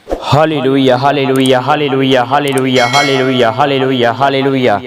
Hallelujah hallelujah hallelujah hallelujah hallelujah hallelujah hallelujah.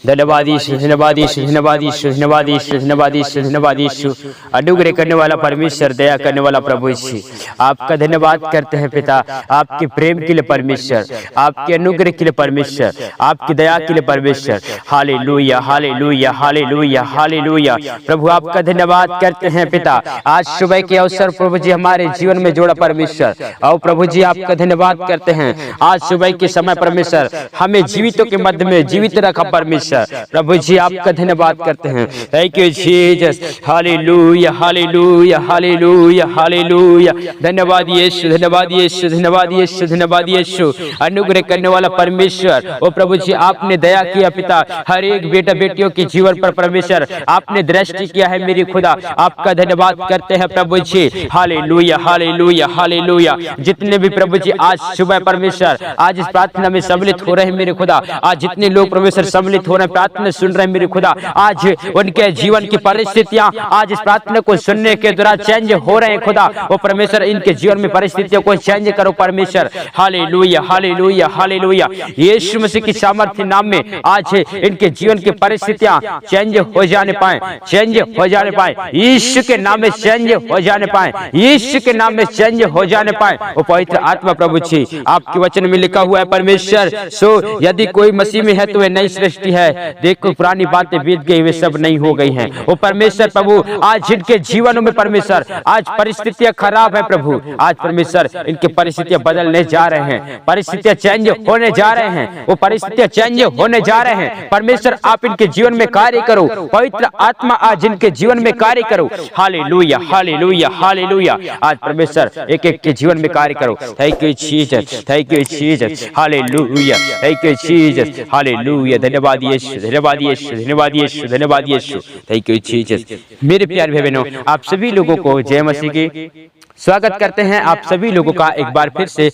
धन्यवाद यीशु, धन्यवाद यीशु, धन्यवाद यीशु, धन्यवाद यीशु, धन्यवाद यीशु, धन्यवाद यीशु। अनुग्रह करने वाला परमेश्वर, दया करने वाला प्रभु यीशु, आपका धन्यवाद करते हैं पिता, आपके प्रेम के लिए परमेश्वर, आपके अनुग्रह के लिए परमेश्वर, आपकी दया के लिए परमेश्वर। Hallelujah hallelujah hallelujah hallelujah. प्रभु आपका धन्यवाद करते हैं पिता, आज सुबह के अवसर प्रभु जी हमारे जीवन में जोड़ा परमेश्वर। और प्रभु जी आपका धन्यवाद करते हैं, आज सुबह के समय परमेश्वर हमें जीवितों के मध्य में जीवित रखा परमेश्वर। प्रभु जी आपका धन्यवाद करते हैं। Thank you Jesus. Hallelujah hallelujah hallelujah hallelujah. धन्यवाद यीशु, धन्यवाद यीशु, धन्यवाद यीशु, धन्यवाद यीशु। अनुग्रह करने वाला परमेश्वर, ओ प्रभु जी आपने दया किया पिता, हर एक बेटा बेटियों के जीवन पर परमेश्वर आपने दृष्टि किया है मेरी खुदा, आपका धन्यवाद करते हैं प्रभु जी। Hallelujah hallelujah hallelujah. जितने भी प्रभु जी आज सुबह परमेश्वर आज इस प्रार्थना में सम्मिलित हो रहे हैं मेरे खुदा, आज जितने लोग परमेश्वर सम्मिलित हो रहे हैं, प्रार्थना सुन रहे हैं मेरे खुदा, आज उनके जीवन की परिस्थितियां आज इस प्रार्थना को सुनने के द्वारा चेंज हो रहे हैं खुदा। वो परमेश्वर इनके जीवन में परिस्थितियों को चेंज करो परमेश्वर। Hallelujah hallelujah hallelujah. Yeshu Masih की सामर्थ्य नाम में आज इनके जीवन की परिस्थितियां चेंज हो जाने पाए, चेंज हो जाने पाए, यीशु के नाम में चेंज हो जाने पाए, यीशु के नाम में चेंज हो जाने पाए। वो पवित्र आत्मा प्रभु जी आपके वचन में लिखा हुआ है परमेश्वर, सो यदि कोई मसीह में है तो वह नई सृष्टि है, देखो पुरानी बातें बीत गई, वे सब नई हो गई हैं। वो परमेश्वर प्रभु आज जिनके जीवनों में परमेश्वर आज परिस्थितियां खराब है प्रभु, आज परमेश्वर इनकी परिस्थितियां बदलने जा रहे हैं, परिस्थितियां चेंज होने जा रहे हैं, वो परिस्थितियां चेंज होने जा रहे हैं। परमेश्वर आप इनके जीवन में कार्य करो, पवित्र आत्मा आज इनके जीवन में कार्य करो। Hallelujah hallelujah hallelujah. आज परमेश्वर एक एक के जीवन में कार्य करो। Thank you Jesus, thank you Jesus. Hallelujah, thank you Jesus. Hallelujah. धन्यवाद यीशु, धन्यवाद यीशु, धन्यवाद यीशु, धन्यवाद यीशु। Thank you Jesus. मेरे प्यारे भाई बहनों, आप सभी लोगों को जय मसीह की स्वागत करते हैं। आप सभी लोगों का एक बार फिर से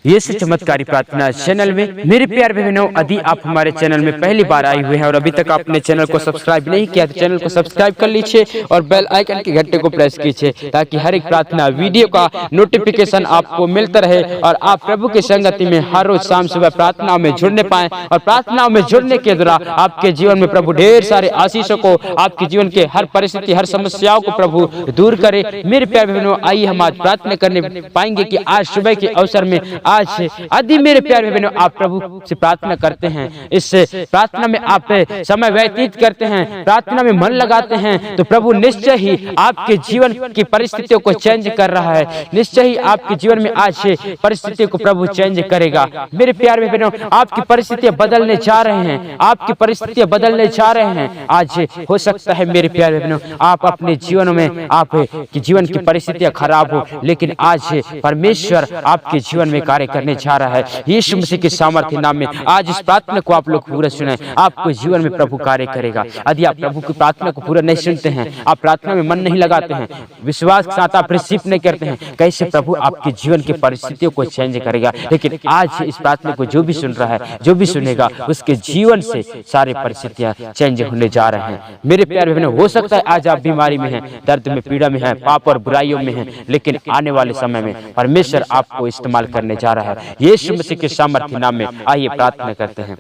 ये चमत्कारी प्रार्थना चैनल में। मेरे प्यारे बहनों, यदि आप हमारे चैनल में पहली बार आए हुए हैं और अभी तक आपने चैनल को सब्सक्राइब नहीं किया तो चैनल को सब्सक्राइब कर लीजिए और बेल आइकन के घंटे को प्रेस कीजिए ताकि हर एक प्रार्थना वीडियो का नोटिफिकेशन आपको मिलता रहे और आप प्रभु की संगति में हर रोज शाम सुबह प्रार्थनाओं में जुड़ने पाए। और प्रार्थनाओं में जुड़ने के द्वारा आपके जीवन में प्रभु ढेर सारे आशीषों को, आपके जीवन के हर परिस्थिति हर समस्याओं को प्रभु दूर करे। मेरे प्यारे बहनों, आइए हम आज प्रार्थना करने पाएंगे कि आज सुबह के अवसर में आज यदि मेरे प्यारे बहनों आप प्रभु से प्रार्थना करते हैं, इस प्रार्थना में आप समय व्यतीत करते हैं, प्रार्थना में मन लगाते हैं, तो प्रभु निश्चय ही आपके जीवन की परिस्थितियों को चेंज कर रहा है। निश्चय ही आपके जीवन में आज परिस्थितियों को प्रभु चेंज करेगा। मेरे प्यारे बहनों, आपकी परिस्थितियां बदलने जा रहे हैं, आपकी परिस्थितियां बदलने जा रहे हैं। आज हो सकता है मेरे प्यारे बहनों आप अपने जीवन में आपकी जीवन की परिस्थितियां खराब हो, लेकिन आज परमेश्वर आपके जीवन में कार्य करने जा रहा है। यीशु मसीह के सामर्थ्य नाम में आज इस प्रार्थना को आप लोग पूरा सुने, आपको जीवन में प्रभु कार्य करेगा। यदि आप प्रभु की प्रार्थना को पूरा नहीं सुनते हैं, आप प्रार्थना में मन नहीं लगाते हैं, विश्वास के साथ आप रिसीव नहीं करते हैं, कैसे प्रभु आपके जीवन की परिस्थितियों को चेंज करेगा। लेकिन आज इस प्रार्थना को जो भी सुन रहा है, जो भी सुनेगा, उसके जीवन से सारी परिस्थितियां चेंज होने जा रहे हैं। मेरे प्यारे बहनों, हो सकता है आज आप बीमारी में हैं, दर्द में, पीड़ा में हैं, पाप और बुराइयों में हैं, लेकिन आने वाले समय में परमेश्वर आपको इस्तेमाल करने जा रहा है। यीशु मसीह के सामर्थ्य नाम में आइए प्रार्थना करते हैं।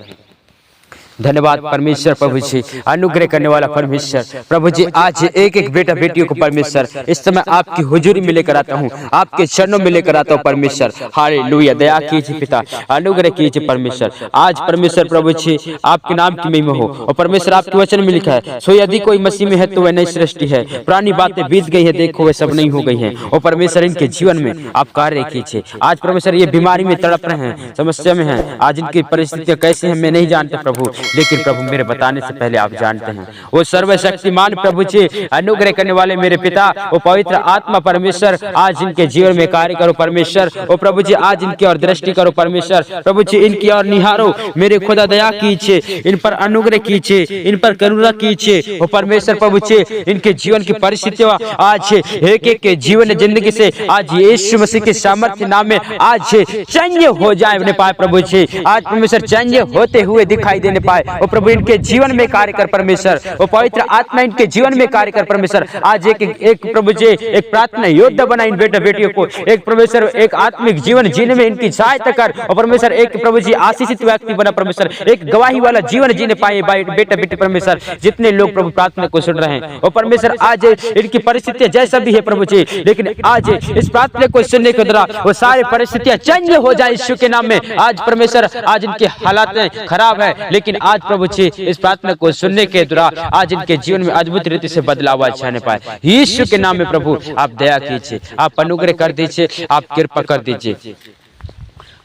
धन्यवाद परमेश्वर प्रभु जी, अनुग्रह करने वाला परमेश्वर प्रभु जी, आज एक एक बेटा बेटियों को परमेश्वर इस समय आपकी हुजूरी में लेकर आता हूँ, आपके चरणों में लेकर आता हूँ परमेश्वर। हालेलुया। दया कीजिए पिता, अनुग्रह कीजिए परमेश्वर। आज परमेश्वर प्रभु जी आपके नाम की महिमा हो। और परमेश्वर आपके वचन में लिखा है, सो यदि कोई मसीह में है तो वह नई सृष्टि है, पुरानी बातें बीत गई है, देखो वे सब नई हो गई हैं। और परमेश्वर इनके जीवन में आप कार्य कीजिए। आज परमेश्वर ये बीमारी में तड़प रहे हैं, समस्या में हैं, आज इनकी परिस्थितियां कैसी हैं मैं नहीं जानता प्रभु, लेकिन प्रभु मेरे बताने से पहले आप जानते हैं। वो सर्वशक्तिमान प्रभु जी, अनुग्रह करने वाले मेरे पिता, वो पवित्र आत्मा परमेश्वर आज इनके जीवन में कार्य करो परमेश्वर। वो प्रभु जी आज इनकी ओर दृष्टि करो परमेश्वर। प्रभु जी इनकी ओर निहारो मेरे खुदा, दया कीजिए, इन पर अनुग्रह कीजिए, इन पर करुणा कीजिए। वो परमेश्वर प्रभु जी इनके जीवन की परिस्थितियां आज एक एक के जीवन जिंदगी से आज यीशु मसीह के सामर्थ्य नाम में आज चेंज हो जाए पाए प्रभु जी। आज परमेश्वर चेंज होते हुए दिखाई देने पाए पाए वो प्रभु इनके जीवन में कार्य कर परमेश्वर। वो पवित्र आत्मा इनके जीवन में कार्य कर परमेश्वर। आज एक प्रभु जी एक प्रार्थना योद्धा बना इन बेटा बेटियों को, एक परमेश्वर एक आत्मिक जीवन जीने में इनकी सहायता कर और परमेश्वर एक प्रभु जी आशीषित व्यक्ति बना परमेश्वर, एक गवाही वाला जीवन जीने पाए बेटा बेटी परमेश्वर। जितने लोग प्रभु प्रार्थना को सुन रहे हैं और परमेश्वर आज इनकी परिस्थितियां जैसा भी है प्रभु जी, लेकिन आज इस प्रार्थना को सुनने के द्वारा वो सारी परिस्थितियां चेंज हो जाए यीशु के नाम में। आज परमेश्वर आज इनके हालात खराब है, लेकिन आज प्रभु जी इस प्रार्थना को सुनने के द्वारा आज इनके जीवन में अद्भुत रीति से बदलाव आने पाए यीशु के नाम में। प्रभु आप दया कीजिए, आप अनुग्रह कर दीजिए, आप कृपा कर दीजिए।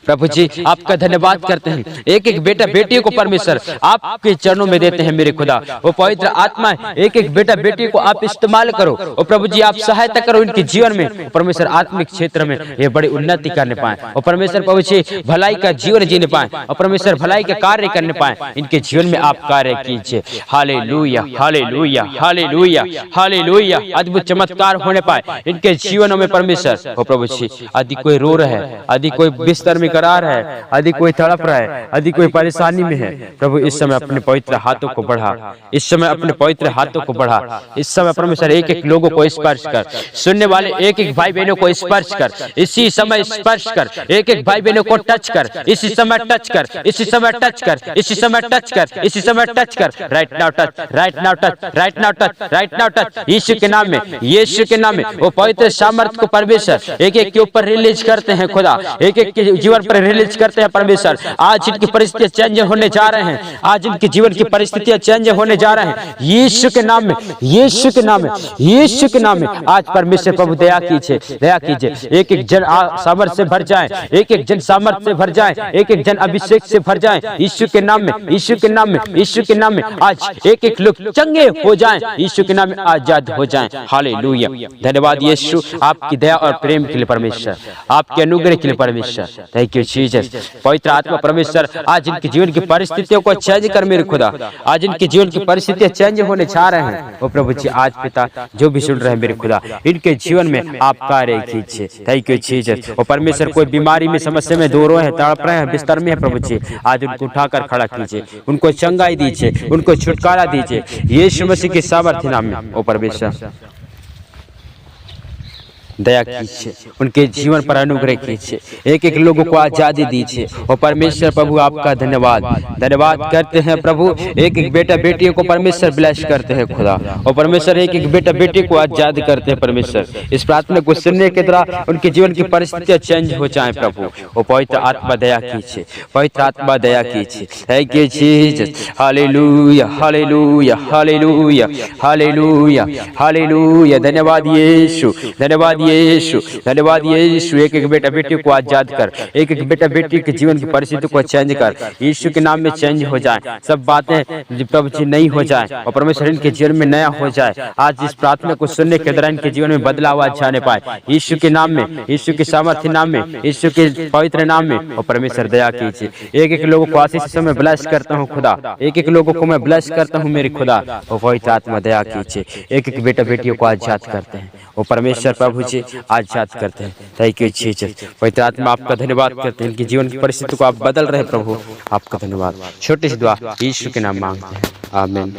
प्रभु जी आपका धन्यवाद करते हैं, एक एक बेटा बेटियों को परमेश्वर आपके चरणों में देते हैं मेरे खुदा। वो पवित्र आत्मा एक एक बेटा बेटी को आप इस्तेमाल करो और प्रभु जी आप सहायता करो इनके जीवन में परमेश्वर, आत्मिक क्षेत्र में ये बड़ी उन्नति करने पाए और परमेश्वर प्रभु जी भलाई का जीवन जीने पाए और परमेश्वर भलाई के कार्य करने पाए। इनके जीवन में आप कार्य कीजिए। Hallelujah hallelujah hallelujah hallelujah. अद्भुत चमत्कार होने पाए इनके जीवनों में परमेश्वर। और प्रभु जी यदि कोई रो रहा है, यदि कोई बिस्तर में करार है, यदि कोई तड़प रहा है, यदि कोई परेशानी में है, प्रभु इस समय अपने पवित्र हाथों को बढ़ा, इस समय अपने पवित्र हाथों को बढ़ा। इस समय परमेश्वर एक एक लोगों को स्पर्श कर, सुनने वाले एक एक भाई बहनों को स्पर्श कर, इसी समय स्पर्श कर, एक एक भाई बहनों को टच कर, इसी समय टच कर, इसी समय टच कर, इसी समय टच कर, इसी समय टच कर। Right now touch, right now touch, right now touch, right now touch. Yeshu के नाम में, यीशु के नाम में वो पवित्र सामर्थ्य को परमेश्वर एक एक के ऊपर रिलीज करते हैं खुदा, एक एक के जीवन पर रिलीज करते हैं परमेश्वर। आज इनकी परिस्थितियां चेंज होने जा रहे हैं, आज इनके जीवन की परिस्थितियां चेंज होने जा रहे हैं यीशु के नाम में, यीशु के नाम में, यीशु के नाम में। आज परमेश्वर प्रभु दया कीजिए, दया कीजिए। एक एक जन सामर्थ से भर जाए, एक एक जन सामर्थ से भर जाए, एक एक जन अभिषेक से भर जाए यीशु के नाम में, यीशु के नाम में, यीशु के नाम में। आज एक एक लोग चंगे हो जाएं यीशु के नाम में, आजाद हो जाएं। हालेलुया। धन्यवाद यीशु आपकी दया और प्रेम के लिए परमेश्वर, आपके अनुग्रह के लिए परमेश्वर। Thank you Jesus. पवित्र आत्मा परमेश्वर आज इनके जीवन की परिस्थितियों को चेंज कर मेरे खुदा, आज इनके जीवन की परिस्थितियां चेंज होने जा रहे हैं। ओ प्रभु जी आज पिता जो भी सुन रहे हैं मेरे खुदा, इनके जीवन में आप कार्य कीजिए। Thank you Jesus. और परमेश्वर कोई बीमारी में, समस्या में दो रहे हैं, तड़प रहे हैं, बिस्तर में है प्रभु जी, आज उनको उठाकर खड़ा कीजिए, उनको चंगाई दीजिए, उनको छुटकारा दीजिए यीशु मसीह के सामर्थ्य नाम में। ओ परमेश्वर दया कीजिए, उनके जीवन पर अनुग्रह कीजिए, एक एक लोगों को आजादी दीजिए। और परमेश्वर प्रभु आपका धन्यवाद, धन्यवाद करते हैं प्रभु। एक एक बेटा बेटियों को परमेश्वर ब्लेस करते हैं खुदा, और परमेश्वर एक एक बेटा बेटी को आजाद करते हैं परमेश्वर। इस प्रार्थना को सुनने के द्वारा उनके जीवन की परिस्थितियां चेंज हो जाएं प्रभु। और पवित्र आत्मा दया कीजिए, पवित्र आत्मा दया कीजिए। Thank you Jesus. Hallelujah hallelujah hallelujah hallelujah hallelujah. धन्यवाद यीशु, धन्यवाद यीशु, धन्यवाद यीशु। एक एक बेटा बेटी को आजाद कर, एक एक बेटा बेटी के जीवन की परिस्थिति को चेंज कर यीशु के नाम में। चेंज हो जाए सब बातें प्रभु जी नई हो जाए और परमेश्वर इनके जीवन में नया हो जाए। आज इस प्रार्थना को सुनने के दौरान इनके जीवन में बदलाव आज जाने पाए यीशु के नाम में, यीशु के सामर्थ्य नाम में, यीशु के पवित्र नाम में। और परमेश्वर दया कीजिए, एक एक लोगों को आशीष से मैं ब्लेस करता हूँ खुदा, एक एक लोगों को मैं ब्लेस करता हूँ मेरे खुदा। और पवित्र आत्मा दया कीजिए, एक एक बेटा बेटियों को आजाद करते हैं वो परमेश्वर प्रभु जी आजाद करते हैं। Thank you Jesus. पवित्र आत्मा आपका धन्यवाद करते हैं, इनकी जीवन की परिस्थिति को आप बदल रहे प्रभु, आपका धन्यवाद। छोटी सी दुआ यीशु के नाम मांगते हैं, आमीन।